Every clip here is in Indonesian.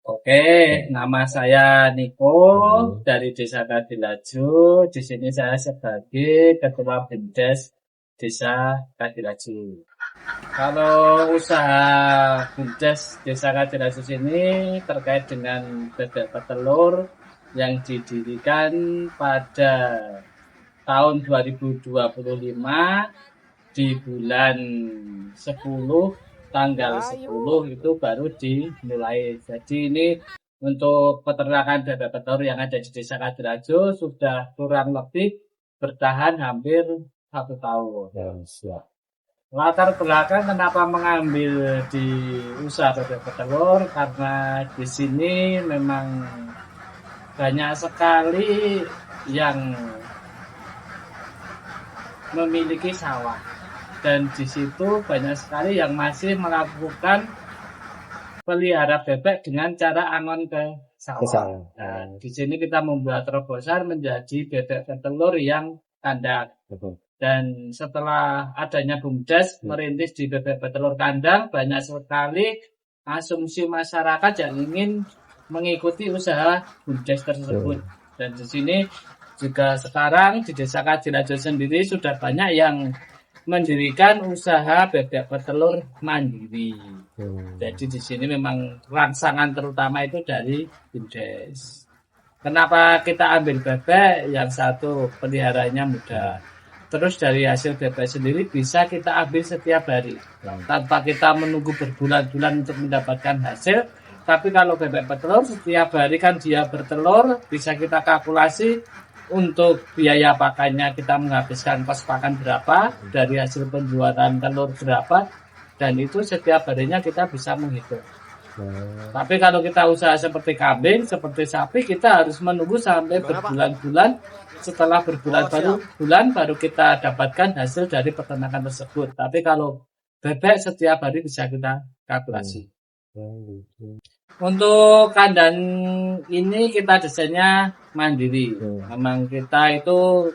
Oke, nama saya Niko dari Desa Kadilaju. Di sini saya sebagai Ketua BUMDes Desa Kadilaju. Kalau usaha BUMDes Desa Kadilaju ini terkait dengan bebek petelur yang didirikan pada tahun 2025 di bulan 10 tanggal 10 itu baru dimulai. Jadi ini untuk peternakan bebek petelur yang ada di Desa Kadilaju sudah kurang lebih bertahan hampir 1 tahun. Ya, siap. Latar belakang kenapa mengambil di usaha bebek petelur karena di sini memang banyak sekali yang memiliki sawah. Dan di situ banyak sekali yang masih melakukan pelihara bebek dengan cara angon ke sawah. Nah, di sini kita membuat terobosan menjadi bebek petelur yang kandang. Dan setelah adanya BUMDes merintis di bebek petelur kandang, banyak sekali asumsi masyarakat yang ingin mengikuti usaha BUMDes tersebut. Dan di sini juga sekarang di Desa Kadilaju sendiri sudah banyak yang mendirikan usaha bebek petelur mandiri. Jadi di sini memang rangsangan terutama itu dari BUMDes. Kenapa kita ambil bebek? Yang satu, peliharanya mudah. Terus dari hasil bebek sendiri bisa kita ambil setiap hari tanpa kita menunggu berbulan-bulan untuk mendapatkan hasil. Tapi kalau bebek petelur setiap hari kan dia bertelur, bisa kita kalkulasi untuk biaya pakannya kita menghabiskan kos pakan berapa, dari hasil penjualan telur berapa, dan itu setiap harinya kita bisa menghitung. Tapi kalau kita usaha seperti kambing, seperti sapi, kita harus menunggu sampai berbulan-bulan. Setelah berbulan baru kita dapatkan hasil dari peternakan tersebut. Tapi kalau bebek setiap hari bisa kita kalkulasi. Untuk kandang ini kita desainnya mandiri. Memang kita itu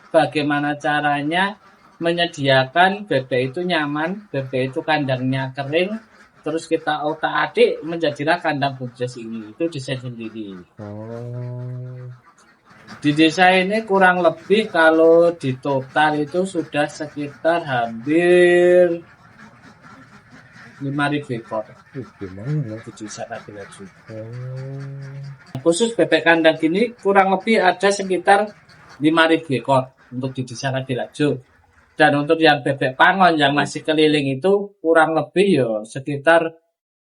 bagaimana caranya menyediakan bebek itu nyaman, bebek itu kandangnya kering, terus kita otak-atik menjadilah kandang BUMDes ini. Itu desain sendiri. Di desa ini kurang lebih kalau di total itu sudah sekitar hampir 5.000 ekor. Gimana di Desa Kadilaju? Khusus bebek kandang ini kurang lebih ada sekitar 5.000 ekor untuk di Desa Kadilaju. Dan untuk yang bebek pangon yang masih keliling itu kurang lebih ya sekitar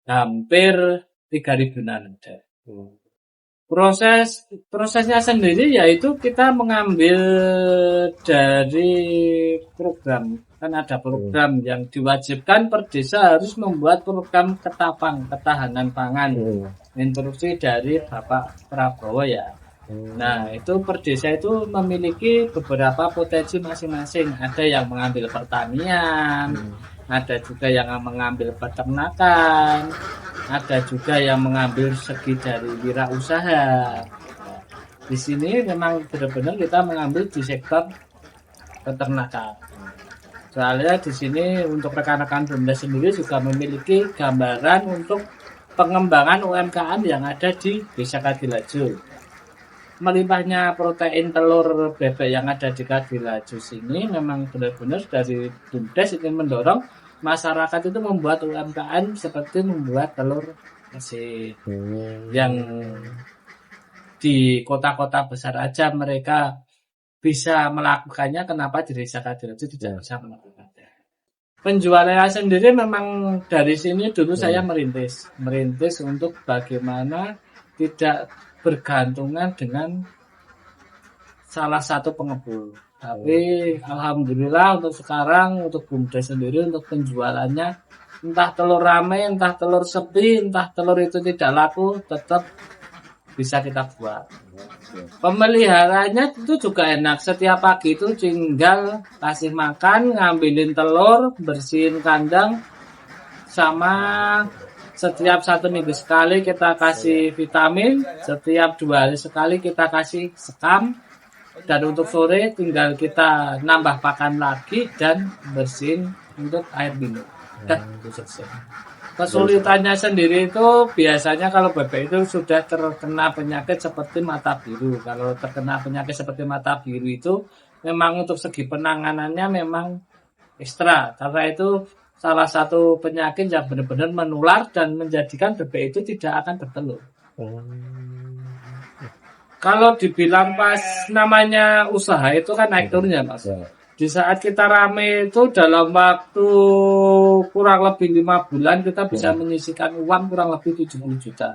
hampir 3.000-an ada. Prosesnya sendiri yaitu kita mengambil dari program. Kan ada program yang diwajibkan per desa harus membuat program ketapang, ketahanan pangan. Instruksi dari Bapak Prabowo ya. Nah, itu per desa itu memiliki beberapa potensi masing-masing. Ada yang mengambil pertanian, ada juga yang mengambil peternakan, ada juga yang mengambil segi dari wirausaha. Di sini memang benar-benar kita mengambil di sektor peternakan. Soalnya di sini untuk rekan-rekan BUMDes sendiri juga memiliki gambaran untuk pengembangan UMKM yang ada di Desa Kadilaju. Melimpahnya protein telur bebek yang ada di Kadilaju sini memang benar-benar dari BUMDes ingin mendorong masyarakat itu membuat UMKM seperti membuat telur asin. Yang di kota-kota besar aja mereka bisa melakukannya, kenapa di Desa Kadilaju tidak bisa melakukannya? Penjualannya sendiri memang dari sini dulu saya merintis untuk bagaimana tidak bergantungan dengan salah satu pengepul. Tapi alhamdulillah untuk sekarang untuk BUMDes sendiri untuk penjualannya entah telur rame, entah telur sepi, entah telur itu tidak laku, tetap bisa kita buat. Pemeliharanya itu juga enak. Setiap pagi itu tinggal kasih makan, ngambilin telur, bersihin kandang, sama setiap 1 minggu sekali kita kasih vitamin, setiap 2 hari sekali kita kasih sekam, dan untuk sore tinggal kita nambah pakan lagi dan bersihin untuk air minum. Dan itu selesai. Kesulitannya sendiri itu biasanya kalau bebek itu sudah terkena penyakit seperti mata biru. Kalau terkena penyakit seperti mata biru itu memang untuk segi penanganannya memang ekstra. Karena itu salah satu penyakit yang benar-benar menular dan menjadikan bebek itu tidak akan bertelur. Kalau dibilang pas namanya usaha itu kan naik turunnya Mas. Di saat kita rame itu dalam waktu kurang lebih 5 bulan kita bisa menyisihkan uang kurang lebih 70 juta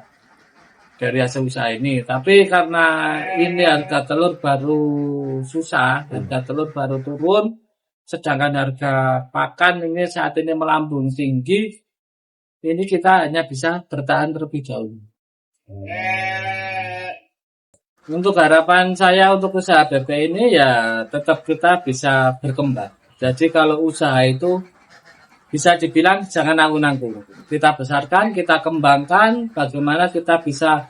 dari hasil usaha ini. Tapi karena ini harga telur baru susah, harga telur baru turun, sedangkan harga pakan ini saat ini melambung tinggi, ini kita hanya bisa bertahan terlebih dahulu. Untuk harapan saya untuk usaha bebek ini ya tetap kita bisa berkembang. Jadi kalau usaha itu bisa dibilang jangan nanggung-nanggung. Kita besarkan, kita kembangkan, bagaimana kita bisa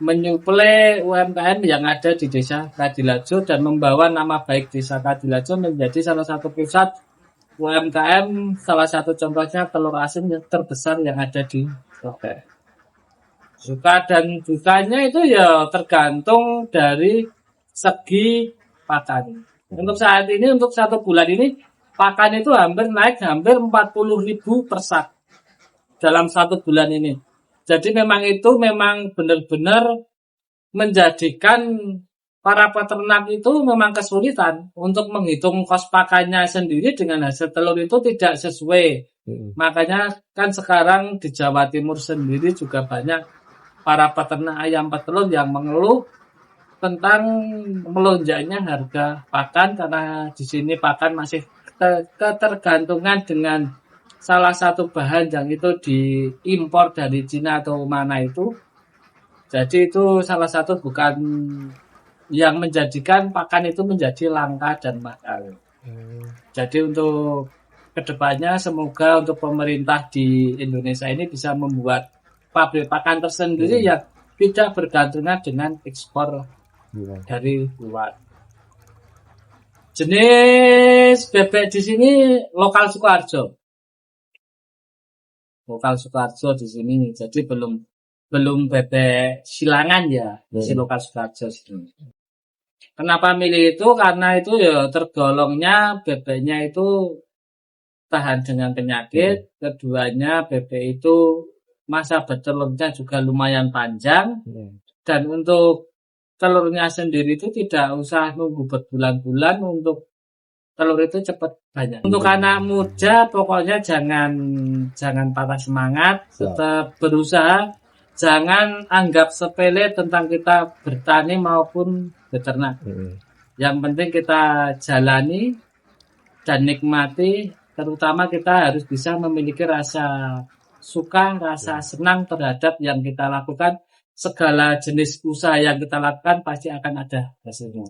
menyuplai UMKM yang ada di Desa Kadilajo dan membawa nama baik Desa Kadilajo menjadi salah satu pusat UMKM, salah satu contohnya telur asin yang terbesar yang ada di Lombok. Suka dan dukanya itu ya tergantung dari segi pakan. Untuk saat ini, untuk 1 bulan ini, pakan itu hampir 40.000 per sak dalam 1 bulan ini. Jadi memang itu memang benar-benar menjadikan para peternak itu memang kesulitan untuk menghitung kos pakannya sendiri dengan hasil telur itu tidak sesuai. Makanya kan sekarang di Jawa Timur sendiri juga banyak para peternak ayam petelur yang mengeluh tentang melonjaknya harga pakan karena di sini pakan masih ketergantungan dengan salah satu bahan yang itu diimpor dari Cina atau mana itu. Jadi itu salah satu bukan yang menjadikan pakan itu menjadi langka dan mahal. Jadi untuk kedepannya semoga untuk pemerintah di Indonesia ini bisa membuat pabrik pakan tersendiri yang tidak bergantungan dengan ekspor dari luar. Jenis bebek di sini lokal Sukoharjo. Lokal Sukoharjo di sini. Jadi belum bebek silangan ya, si lokal Sukoharjo sini. Kenapa milih itu? Karena itu ya tergolongnya bebeknya itu tahan dengan penyakit. Keduanya bebek itu masa bertelurnya juga lumayan panjang dan untuk telurnya sendiri itu tidak usah nunggu berbulan-bulan untuk telur itu cepat banyak. Untuk anak muda pokoknya jangan patah semangat, tetap berusaha, jangan anggap sepele tentang kita bertani maupun beternak. Yang penting kita jalani dan nikmati, terutama kita harus bisa memiliki rasa suka, rasa senang terhadap yang kita lakukan. Segala jenis usaha yang kita lakukan pasti akan ada hasilnya.